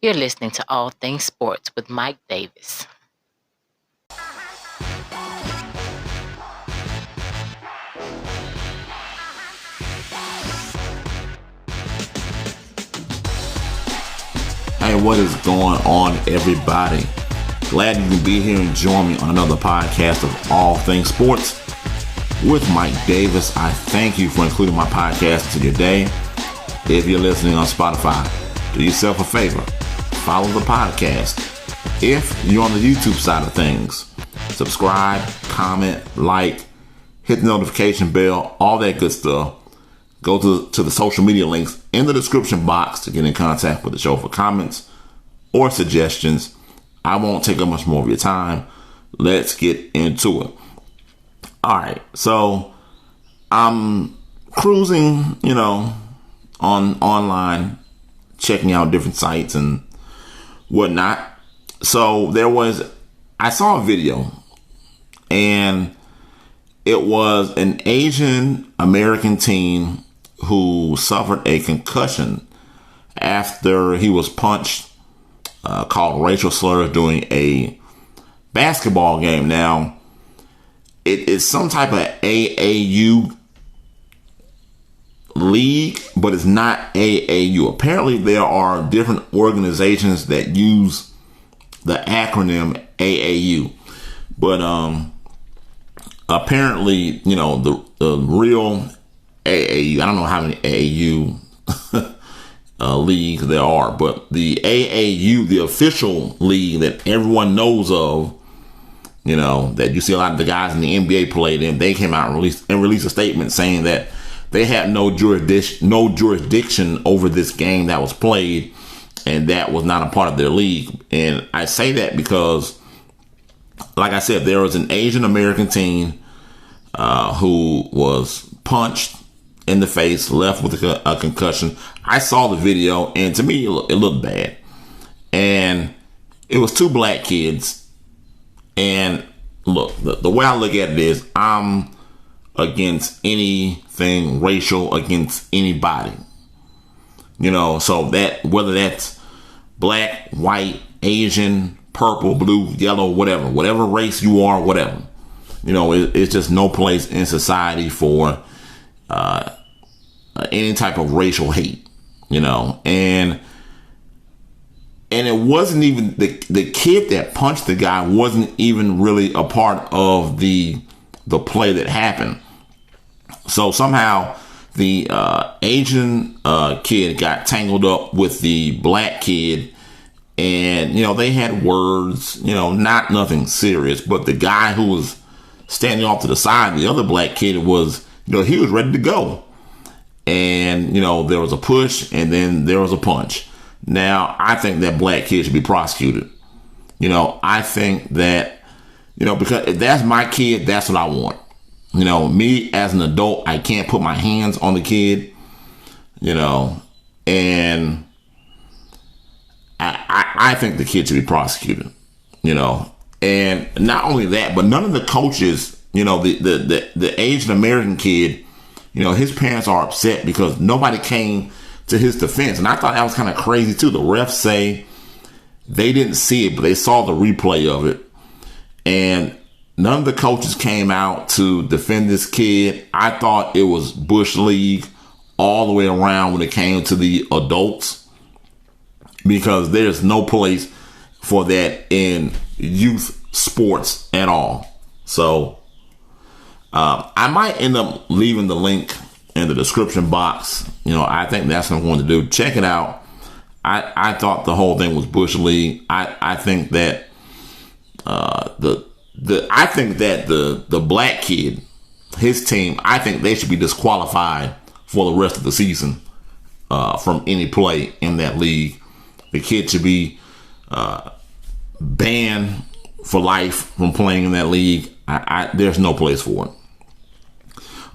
You're listening to All Things Sports with Mike Davis. Hey, what is going on, everybody? Glad you can be here and join me on another podcast of All Things Sports with Mike Davis. I thank you for including my podcast into your day. If you're listening on Spotify, do yourself a favor. Follow the podcast. If you're on the YouTube side of things, subscribe, comment, like, hit the notification bell, all that good stuff. Go to the social media links in the description box to get in contact with the show for comments or suggestions. I won't take up much more of your time. Let's get into it. All right, so I'm cruising, online, checking out different sites and whatnot. So I saw a video, and it was an Asian American teen who suffered a concussion after he was punched, called racial slurs during a basketball game. Now, it is some type of AAU league, but it's not AAU. Apparently, there are different organizations that use the acronym AAU. But apparently, the real AAU, I don't know how many AAU leagues there are, but the AAU, the official league that everyone knows of, that you see a lot of the guys in the NBA played in, they came out and released a statement saying that they had no jurisdiction over this game that was played, and that was not a part of their league. And I say that because, like I said, there was an Asian American teen who was punched in the face, left with a concussion. I saw the video, and to me, it looked bad. And it was two black kids. And look, the way I look at it is, I'm against anything racial against anybody. So that, whether that's black, white, Asian, purple, blue, yellow, whatever race you are, whatever. It's just no place in society for any type of racial hate, and it wasn't even the kid that punched the guy wasn't even really a part of the play that happened. So somehow the Asian kid got tangled up with the black kid, and they had words, not nothing serious, but the guy who was standing off to the side, the other black kid was, he was ready to go. And, there was a push, and then there was a punch. Now, I think that black kid should be prosecuted. I think that, because if that's my kid, that's what I want. Me as an adult, I can't put my hands on the kid, and I think the kid should be prosecuted, and not only that, but none of the coaches, the Asian American kid, his parents are upset because nobody came to his defense. And I thought that was kind of crazy too. The refs say they didn't see it, but they saw the replay of it. And none of the coaches came out to defend this kid. I thought it was Bush League all the way around when it came to the adults, because there's no place for that in youth sports at all. So I might end up leaving the link in the description box. I think that's what I'm going to do. Check it out. I thought the whole thing was Bush League. I think that the black kid, his team, I think they should be disqualified for the rest of the season from any play in that league. The kid should be banned for life from playing in that league. There's no place for it.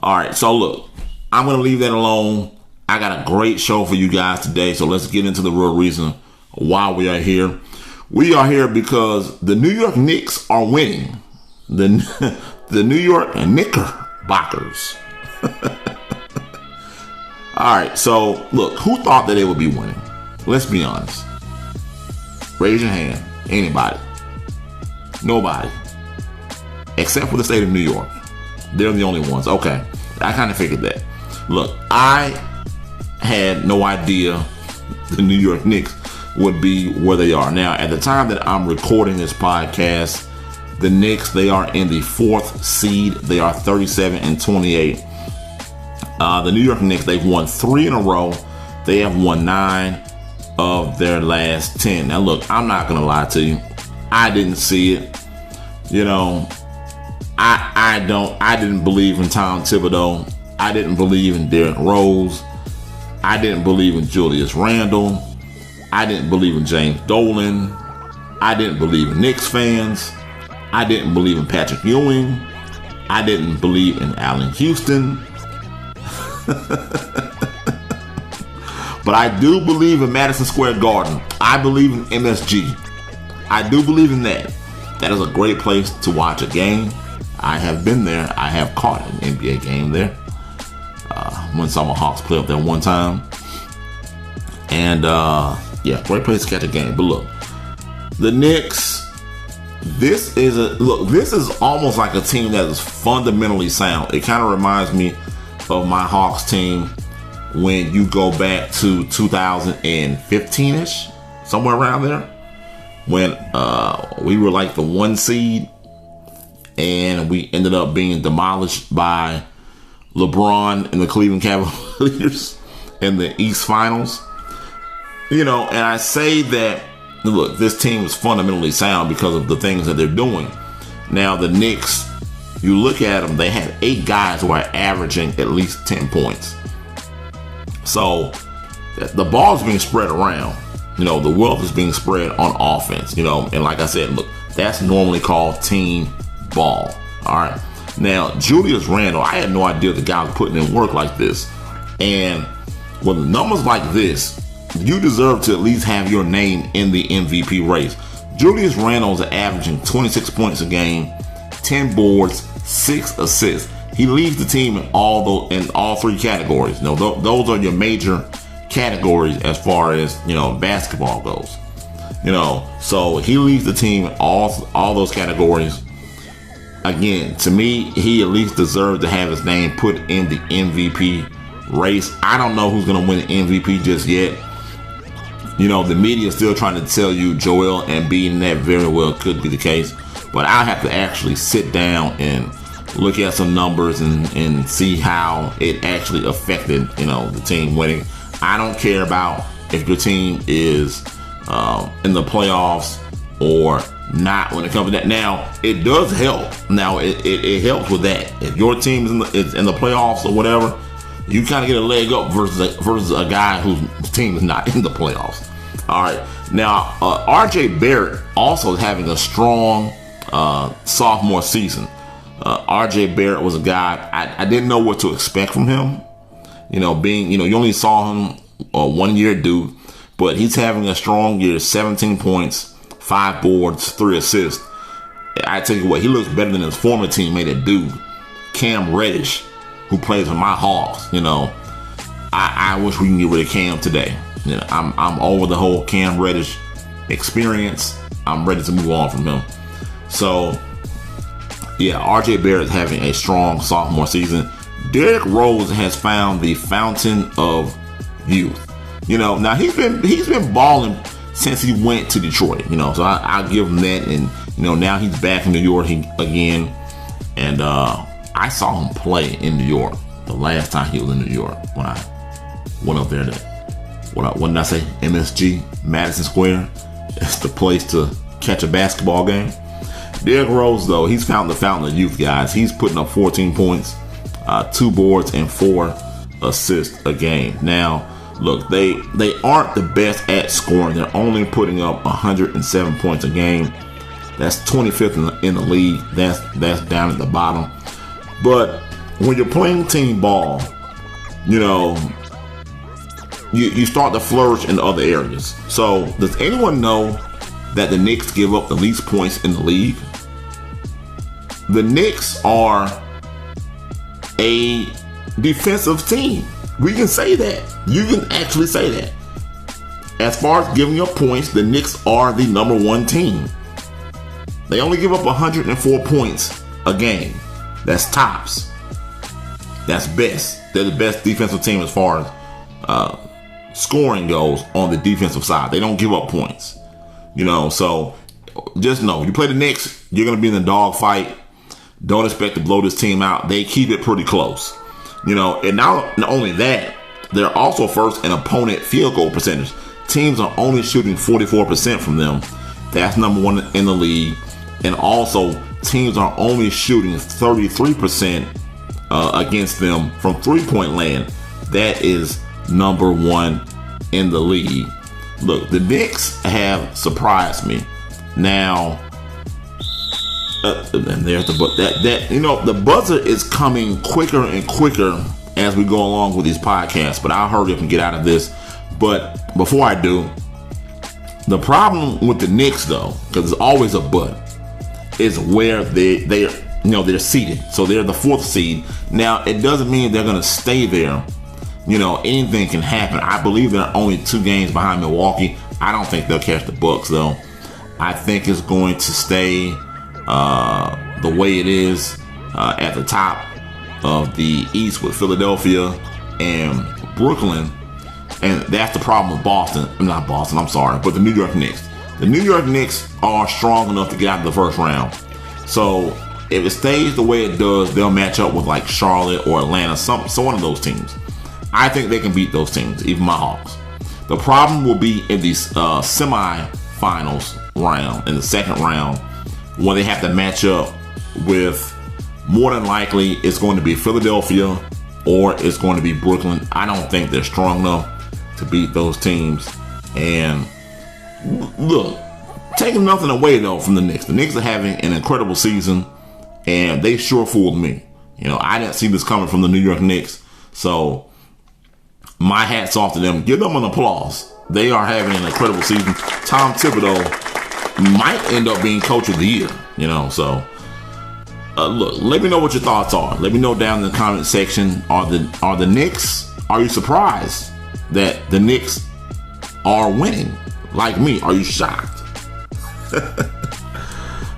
All right, so look, I'm going to leave that alone. I got a great show for you guys today, so let's get into the real reason why we are here. We are here because the New York Knicks are winning. The New York Knickerbockers. All right, so look, who thought that they would be winning? Let's be honest. Raise your hand. Anybody. Nobody. Except for the state of New York. They're the only ones. Okay. I kind of figured that. Look, I had no idea the New York Knicks would be where they are. Now, at the time that I'm recording this podcast, the Knicks, they are in the 4th seed. They are 37-28. The New York Knicks, they've won 3 in a row. They have won 9 of their last 10. Now, look, I'm not going to lie to you. I didn't see it. You know, I didn't believe in Tom Thibodeau. I didn't believe in Derrick Rose. I didn't believe in Julius Randle. I didn't believe in James Dolan. I didn't believe in Knicks fans. I didn't believe in Patrick Ewing. I didn't believe in Allen Houston. But I do believe in Madison Square Garden. I believe in MSG. I do believe in that. That is a great place to watch a game. I have been there. I have caught an NBA game there. When Summer Hawks played up there one time. And yeah, great place to catch a game. But look, the Knicks, this is almost like a team that is fundamentally sound. It kind of reminds me of my Hawks team when you go back to 2015-ish, somewhere around there, when we were like the 1 seed and we ended up being demolished by LeBron and the Cleveland Cavaliers in the East Finals. You know, and I say that, look, this team is fundamentally sound because of the things that they're doing. Now, the Knicks, you look at them, they have 8 guys who are averaging at least 10 points. So, the ball's being spread around. You know, the wealth is being spread on offense, you know, and like I said, look, that's normally called team ball. All right. Now, Julius Randle, I had no idea the guy was putting in work like this. And with numbers like this, you deserve to at least have your name in the MVP race. Julius Randle is averaging 26 points a game, 10 boards, 6 assists. He leads the team in all 3 categories. You know, those are your major categories as far as, you know, basketball goes. You know, so he leads the team in all those categories. Again, to me, he at least deserved to have his name put in the MVP race. I don't know who's going to win the MVP just yet. You know, the media is still trying to tell you Joel Embiid, and that very well could be the case. But I'll have to actually sit down and look at some numbers and see how it actually affected, you know, the team winning. I don't care about if your team is in the playoffs or not when it comes to that. Now, it does help. Now, it helps with that. If your team is in the playoffs or whatever, you kind of get a leg up versus a guy whose team is not in the playoffs. All right. Now, R.J. Barrett also is having a strong sophomore season. R.J. Barrett was a guy, I didn't know what to expect from him. You know, you only saw him 1 year dude, but he's having a strong year, 17 points, 5 boards, 3 assists. I tell you what, he looks better than his former teammate at Duke, Cam Reddish, who plays for my Hawks. You know, I wish we can get rid of Cam today. You know, I'm over the whole Cam Reddish experience. I'm ready to move on from him. So, yeah, R.J. Barrett is having a strong sophomore season. Derrick Rose has found the fountain of youth. You know, now he's been balling since he went to Detroit. You know, so I'll give him that. And you know, now he's back in New York again. And I saw him play in New York the last time he was in New York when I went up there. What did I say? MSG, Madison Square. It's the place to catch a basketball game. Derrick Rose, though, he's found the fountain of youth, guys. He's putting up 14 points, 2 boards, and 4 assists a game. Now, look, they aren't the best at scoring. They're only putting up 107 points a game. That's 25th in the league. That's down at the bottom. But when you're playing team ball, you know, you start to flourish in other areas. So, does anyone know that the Knicks give up the least points in the league? The Knicks are a defensive team. We can say that. You can actually say that. as far as giving up points, the Knicks are the number one team. They only give up 104 points a game. That's tops. That's best. They're the best defensive team as far as scoring goes on the defensive side. They don't give up points. So just know, you play the Knicks, you're going to be in the dog fight. Don't expect to blow this team out. They keep it pretty close. And not only that, they're also first in opponent field goal percentage. Teams are only shooting 44% from them. That's number one in the league. And also, teams are only shooting 33% against them from three-point land. That is number one in the league. Look, the Knicks have surprised me. Now, and there's the buzzer is coming quicker and quicker as we go along with these podcasts. But I'll hurry up and get out of this. But before I do, the problem with the Knicks, though, because it's always a but, is where they're seated. So they're the fourth seed. Now, it doesn't mean they're going to stay there. Anything can happen. I believe they're only 2 games behind Milwaukee. I don't think they'll catch the Bucks, though. I think it's going to stay the way it is at the top of the East with Philadelphia and Brooklyn. And that's the problem with Boston. Not Boston, I'm sorry, but the New York Knicks. The New York Knicks are strong enough to get out of the first round. So if it stays the way it does, they'll match up with like Charlotte or Atlanta, so one of those teams. I think they can beat those teams, even my Hawks. The problem will be in these semi-finals round, in the second round, when they have to match up with, more than likely, it's going to be Philadelphia or it's going to be Brooklyn. I don't think they're strong enough to beat those teams. And look, taking nothing away, though, from the Knicks. The Knicks are having an incredible season, and they sure fooled me. I didn't see this coming from the New York Knicks. So my hat's off to them. Give them an applause. They are having an incredible season. Tom Thibodeau might end up being coach of the year, so look, let me know what your thoughts are. Let me know down in the comment section. Are the Knicks, are you surprised that the Knicks are winning? Like me, are you shocked?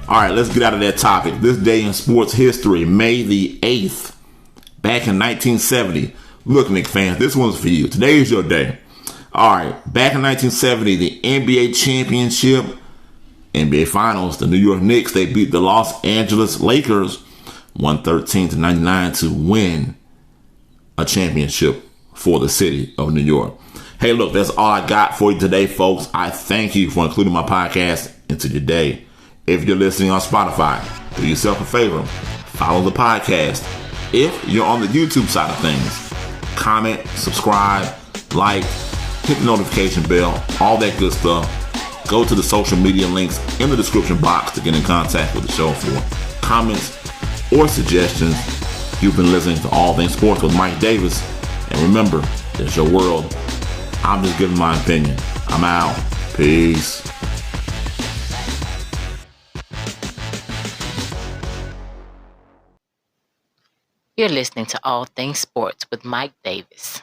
All right, let's get out of that topic. This day in sports history, May the 8th, back in 1970. Look, Knicks fans, this one's for you. Today is your day. All right, back in 1970, the NBA championship, NBA Finals, the New York Knicks, they beat the Los Angeles Lakers 113-99 to win a championship for the city of New York. Hey, look, that's all I got for you today, folks. I thank you for including my podcast into your day. If you're listening on Spotify, do yourself a favor, follow the podcast. If you're on the YouTube side of things, comment, subscribe, like, hit the notification bell, all that good stuff. Go to the social media links in the description box to get in contact with the show for comments or suggestions. You've been listening to All Things Sports with Mike Davis. And remember, it's your world. I'm just giving my opinion. I'm out. Peace. You're listening to All Things Sports with Mike Davis.